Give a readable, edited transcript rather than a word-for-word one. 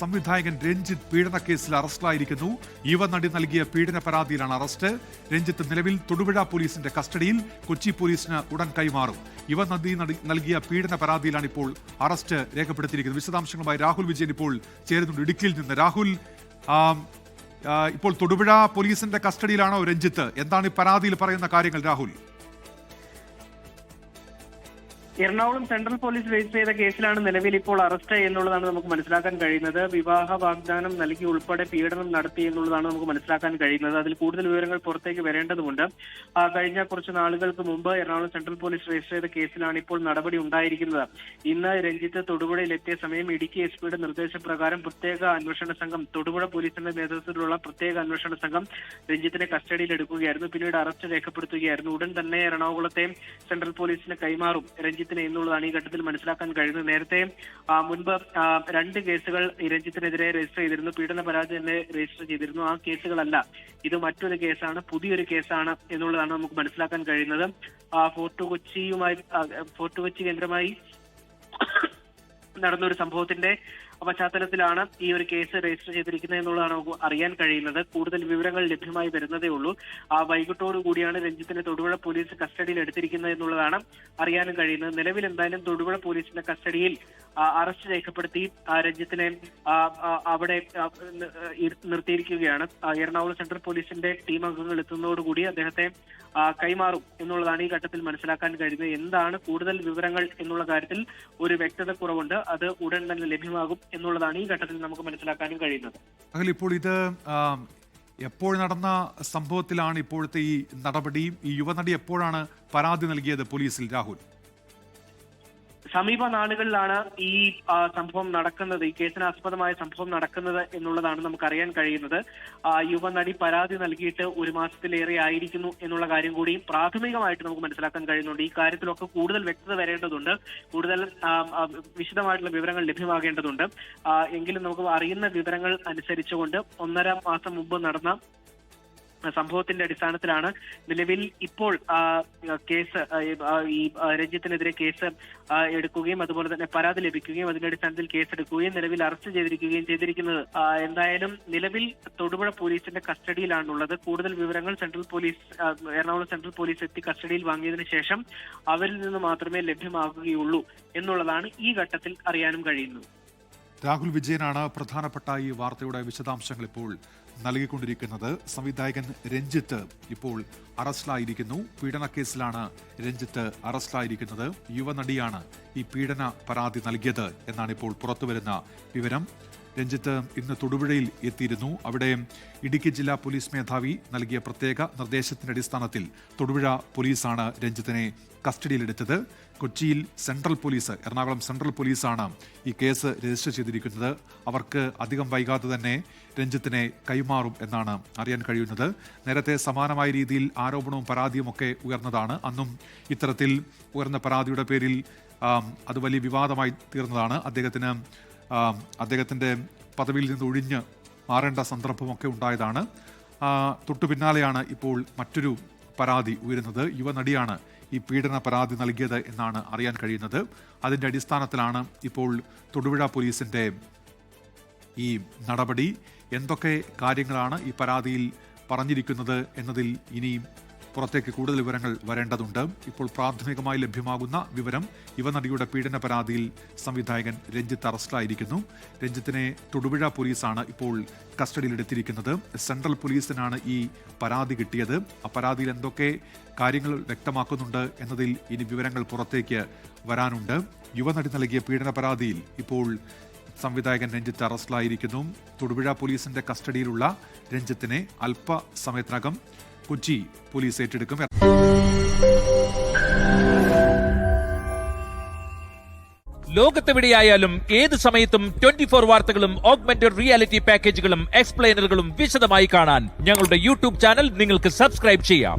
സംവിധായകൻ രഞ്ജിത്ത് പീഡനക്കേസിൽ അറസ്റ്റിലായിരിക്കുന്നു. യുവനടി നൽകിയ പീഡന പരാതിയിലാണ് അറസ്റ്റ്. രഞ്ജിത്ത് നിലവിൽ തൊടുപുഴ പോലീസിന്റെ കസ്റ്റഡിയിൽ. കൊച്ചി പോലീസിന് ഉടൻ കൈമാറും. യുവനടി നൽകിയ പീഡന പരാതിയിലാണ് ഇപ്പോൾ അറസ്റ്റ് രേഖപ്പെടുത്തിയിരിക്കുന്നത്. വിശദാംശങ്ങളുമായി രാഹുൽ വിജയൻ ഇപ്പോൾ ചേരുന്നുണ്ട് ഇടുക്കിയിൽ നിന്ന്. രാഹുൽ, ഇപ്പോൾ തൊടുപുഴ പോലീസിന്റെ കസ്റ്റഡിയിലാണോ രഞ്ജിത്ത്? എന്താണ് ഈ പരാതിയിൽ പറയുന്ന കാര്യങ്ങൾ Rahul? Ernakulam central police register ചെയ്ത കേസിലാണ് നിലവിൽ ഇപ്പോൾ അറസ്റ്റ് എന്നുള്ളതാണ് നമുക്ക് മനസ്സിലാക്കാൻ കഴിയുന്നത്. വിവാഹ വാഗ്ദാനം നൽകി ഉൾപ്പെടെ പീഡനം നടത്തി എന്നുള്ളതാണ് നമുക്ക് മനസ്സിലാക്കാൻ കഴിയുന്നത്. അതിൽ കൂടുതൽ വിവരങ്ങൾ പുറത്തേക്ക് വരേണ്ടതുണ്ട്. കഴിഞ്ഞ കുറച്ച് നാളുകൾക്ക് മുമ്പ് എറണാകുളം സെൻട്രൽ പോലീസ് രജിസ്റ്റർ ചെയ്ത കേസിലാണ് ഇപ്പോൾ നടപടി ഉണ്ടായിരിക്കുന്നത്. ഇന്ന് രഞ്ജിത്ത് തൊടുപുഴയിലെത്തിയ സമയം ഇടുക്കി എസ് പിയുടെ നിർദ്ദേശപ്രകാരം പ്രത്യേക അന്വേഷണ സംഘം, തൊടുപുഴ പോലീസിന്റെ നേതൃത്വത്തിലുള്ള പ്രത്യേക അന്വേഷണ സംഘം രഞ്ജിത്തിനെ കസ്റ്റഡിയിൽ എടുക്കുകയായിരുന്നു. പിന്നീട് അറസ്റ്റ് രേഖപ്പെടുത്തുകയായിരുന്നു. ഉടൻ തന്നെ എറണാകുളത്തെ സെൻട്രൽ പോലീസിന് കൈമാറും രഞ്ജിത്ത് എന്നുള്ളതാണ് ഈ ഘട്ടത്തിൽ മനസ്സിലാക്കാൻ കഴിയുന്നത്. നേരത്തെ മുൻപ് 2 കേസുകൾ രഞ്ജിത്തിനെതിരെ രജിസ്റ്റർ ചെയ്തിരുന്നു. പീഡന പരാതി തന്നെ രജിസ്റ്റർ ചെയ്തിരുന്നു. ആ കേസുകളല്ല, ഇത് മറ്റൊരു കേസാണ്, പുതിയൊരു കേസാണ് എന്നുള്ളതാണ് നമുക്ക് മനസ്സിലാക്കാൻ കഴിയുന്നത്. ഫോർട്ട് കൊച്ചി കേന്ദ്രമായി നടന്ന ഒരു സംഭവത്തിന്റെ പശ്ചാത്തലത്തിലാണ് ഈ ഒരു കേസ് രജിസ്റ്റർ ചെയ്തിരിക്കുന്നത് എന്നുള്ളതാണ് നമുക്ക് അറിയാൻ കഴിയുന്നത്. കൂടുതൽ വിവരങ്ങൾ ലഭ്യമായി വരുന്നതേ ഉള്ളൂ. വൈകിട്ടോടു കൂടിയാണ് രഞ്ജിത്തിനെ തൊടുപുഴ പോലീസ് കസ്റ്റഡിയിൽ എടുത്തിരിക്കുന്നത് എന്നുള്ളതാണ് അറിയാനും കഴിയുന്നത്. നിലവിൽ എന്തായാലും തൊടുപുഴ പോലീസിന്റെ കസ്റ്റഡിയിൽ അറസ്റ്റ് രേഖപ്പെടുത്തി രഞ്ജിത്തിനെ അവിടെ നിർത്തിയിരിക്കുകയാണ്. എറണാകുളം സെൻട്രൽ പോലീസിന്റെ ടീം അംഗങ്ങൾ എത്തുന്നതോടുകൂടി അദ്ദേഹത്തെ കൈമാറും എന്നുള്ളതാണ് ഈ ഘട്ടത്തിൽ മനസ്സിലാക്കാൻ കഴിയുന്നത്. എന്താണ് കൂടുതൽ വിവരങ്ങൾ എന്നുള്ള കാര്യത്തിൽ ഒരു വ്യക്തത കുറവുണ്ട്. അത് ഉടൻ തന്നെ ലഭ്യമാകും എന്നുള്ളതാണ് ഈ ഘട്ടത്തിൽ നമുക്ക് മനസ്സിലാക്കാനും കഴിയുന്നത്. അങ്ങനെ ഇപ്പോൾ ഇത് എപ്പോൾ നടന്ന സംഭവത്തിലാണ് ഇപ്പോഴത്തെ ഈ നടപടിയും? ഈ യുവനടി എപ്പോഴാണ് പരാതി നൽകിയത് പോലീസിൽ രാഹുൽ? സമീപ നാളുകളിലാണ് ഈ സംഭവം നടക്കുന്നത്, ഈ കേസിന് ആസ്പദമായ സംഭവം നടക്കുന്നത് എന്നുള്ളതാണ് നമുക്കറിയാൻ കഴിയുന്നത്. യുവനടി പരാതി നൽകിയിട്ട് 1 മാസത്തിലേറെ ആയിരിക്കുന്നു എന്നുള്ള കാര്യം കൂടി പ്രാഥമികമായിട്ട് നമുക്ക് മനസ്സിലാക്കാൻ കഴിയുന്നുണ്ട്. ഈ കാര്യത്തിലൊക്കെ കൂടുതൽ വ്യക്തത വരേണ്ടതുണ്ട്, കൂടുതൽ വിശദമായിട്ടുള്ള വിവരങ്ങൾ ലഭ്യമാകേണ്ടതുണ്ട്. എങ്കിലും നമുക്ക് അറിയുന്ന വിവരങ്ങൾ അനുസരിച്ചുകൊണ്ട് 1.5 മാസം മുമ്പ് നടന്ന സംഭവത്തിന്റെ അടിസ്ഥാനത്തിലാണ് നിലവിൽ ഇപ്പോൾ കേസ്, ഈ രഞ്ജിത്തിനെതിരെ കേസ് എടുക്കുകയും അതുപോലെ തന്നെ പരാതി ലഭിക്കുകയും അതിന്റെ അടിസ്ഥാനത്തിൽ കേസെടുക്കുകയും നിലവിൽ അറസ്റ്റ് ചെയ്തിരിക്കുന്നത്. എന്തായാലും നിലവിൽ തൊടുപുഴ പോലീസിന്റെ കസ്റ്റഡിയിലാണുള്ളത്. കൂടുതൽ വിവരങ്ങൾ എറണാകുളം സെൻട്രൽ പോലീസ് എത്തി കസ്റ്റഡിയിൽ വാങ്ങിയതിനു ശേഷം അവരിൽ നിന്ന് മാത്രമേ ലഭ്യമാകുകയുള്ളൂ എന്നുള്ളതാണ് ഈ ഘട്ടത്തിൽ അറിയാനും കഴിയുന്നത്. രാഹുൽ വിജയനാണ് പ്രധാനപ്പെട്ട ഈ വാർത്തയുടെ വിശദാംശങ്ങൾ ഇപ്പോൾ നൽകിക്കൊണ്ടിരിക്കുന്നത്. സംവിധായകൻ രഞ്ജിത്ത് ഇപ്പോൾ അറസ്റ്റിലായിരിക്കുന്നു. പീഡനക്കേസിലാണ് രഞ്ജിത്ത് അറസ്റ്റിലായിരിക്കുന്നത്. യുവനടിയാണ് ഈ പീഡന പരാതി നൽകിയത് എന്നാണ് ഇപ്പോൾ പുറത്തുവരുന്ന വിവരം. രഞ്ജിത്ത് ഇന്ന് തൊടുപുഴയിൽ എത്തിയിരുന്നു. അവിടെ ഇടുക്കി ജില്ലാ പോലീസ് മേധാവി നൽകിയ പ്രത്യേക നിർദ്ദേശത്തിന്റെ അടിസ്ഥാനത്തിൽ തൊടുപുഴ പോലീസാണ് രഞ്ജിത്തിനെ കസ്റ്റഡിയിലെടുത്തത്. കൊച്ചിയിൽ സെൻട്രൽ പോലീസ്, എറണാകുളം സെൻട്രൽ പോലീസാണ് ഈ കേസ് രജിസ്റ്റർ ചെയ്തിരിക്കുന്നത്. അവർക്ക് അധികം വൈകാതെ തന്നെ രഞ്ജിത്തിനെ കൈമാറും എന്നാണ് അറിയാൻ കഴിയുന്നത്. നേരത്തെ സമാനമായ രീതിയിൽ ആരോപണവും പരാതിയും ഒക്കെ ഉയർന്നതാണ്. അന്നും ഇത്തരത്തിൽ ഉയർന്ന പരാതിയുടെ പേരിൽ അത് വലിയ വിവാദമായി തീർന്നതാണ്. അദ്ദേഹത്തിന്റെ പദവിയിൽ നിന്ന് ഒഴിഞ്ഞ് മാറേണ്ട സന്ദർഭമൊക്കെ ഉണ്ടായതാണ്. തൊട്ടു പിന്നാലെയാണ് ഇപ്പോൾ മറ്റൊരു പരാതി ഉയരുന്നത്. യുവനടിയാണ് ഈ പീഡന പരാതി നൽകിയത് എന്നാണ് അറിയാൻ കഴിയുന്നത്. അതിന്റെ അടിസ്ഥാനത്തിലാണ് ഇപ്പോൾ തൊടുപുഴ പോലീസിന്റെ ഈ നടപടി. എന്തൊക്കെ കാര്യങ്ങളാണ് ഈ പരാതിയിൽ പറഞ്ഞിരിക്കുന്നത് എന്നതിൽ ഇനിയും പുറത്തേക്ക് കൂടുതൽ വിവരങ്ങൾ വരേണ്ടതുണ്ട്. ഇപ്പോൾ പ്രാഥമികമായി ലഭ്യമാകുന്ന വിവരം, യുവനടിയുടെ പീഡന പരാതിയിൽ സംവിധായകൻ രഞ്ജിത്ത് അറസ്റ്റിലായിരിക്കുന്നു. രഞ്ജിത്തിനെ തൊടുപുഴ പോലീസാണ് ഇപ്പോൾ കസ്റ്റഡിയിലെടുത്തിരിക്കുന്നത്. സെൻട്രൽ പോലീസിനാണ് ഈ പരാതി കിട്ടിയത്. ആ പരാതിയിൽ എന്തൊക്കെ കാര്യങ്ങൾ വ്യക്തമാക്കുന്നുണ്ട് എന്നതിൽ ഇനി വിവരങ്ങൾ പുറത്തേക്ക് വരാനുണ്ട്. യുവനടി നൽകിയ പീഡന പരാതിയിൽ ഇപ്പോൾ സംവിധായകൻ രഞ്ജിത്ത് അറസ്റ്റിലായിരിക്കുന്നു. തൊടുപുഴ പോലീസിന്റെ കസ്റ്റഡിയിലുള്ള രഞ്ജിത്തിനെ അല്പസമയത്തിനകം കൊച്ചി പോലീസ് ഏറ്റെടുക്കും. ലോകത്തെവിടെയായാലും ഏത് സമയത്തും 24 വാർത്തകളും ഓഗ്മെന്റഡ് റിയാലിറ്റി പാക്കേജുകളും എക്സ്പ്ലെയിനറുകളും വിശദമായി കാണാൻ ഞങ്ങളുടെ യൂട്യൂബ് ചാനൽ നിങ്ങൾക്ക് സബ്സ്ക്രൈബ് ചെയ്യാം.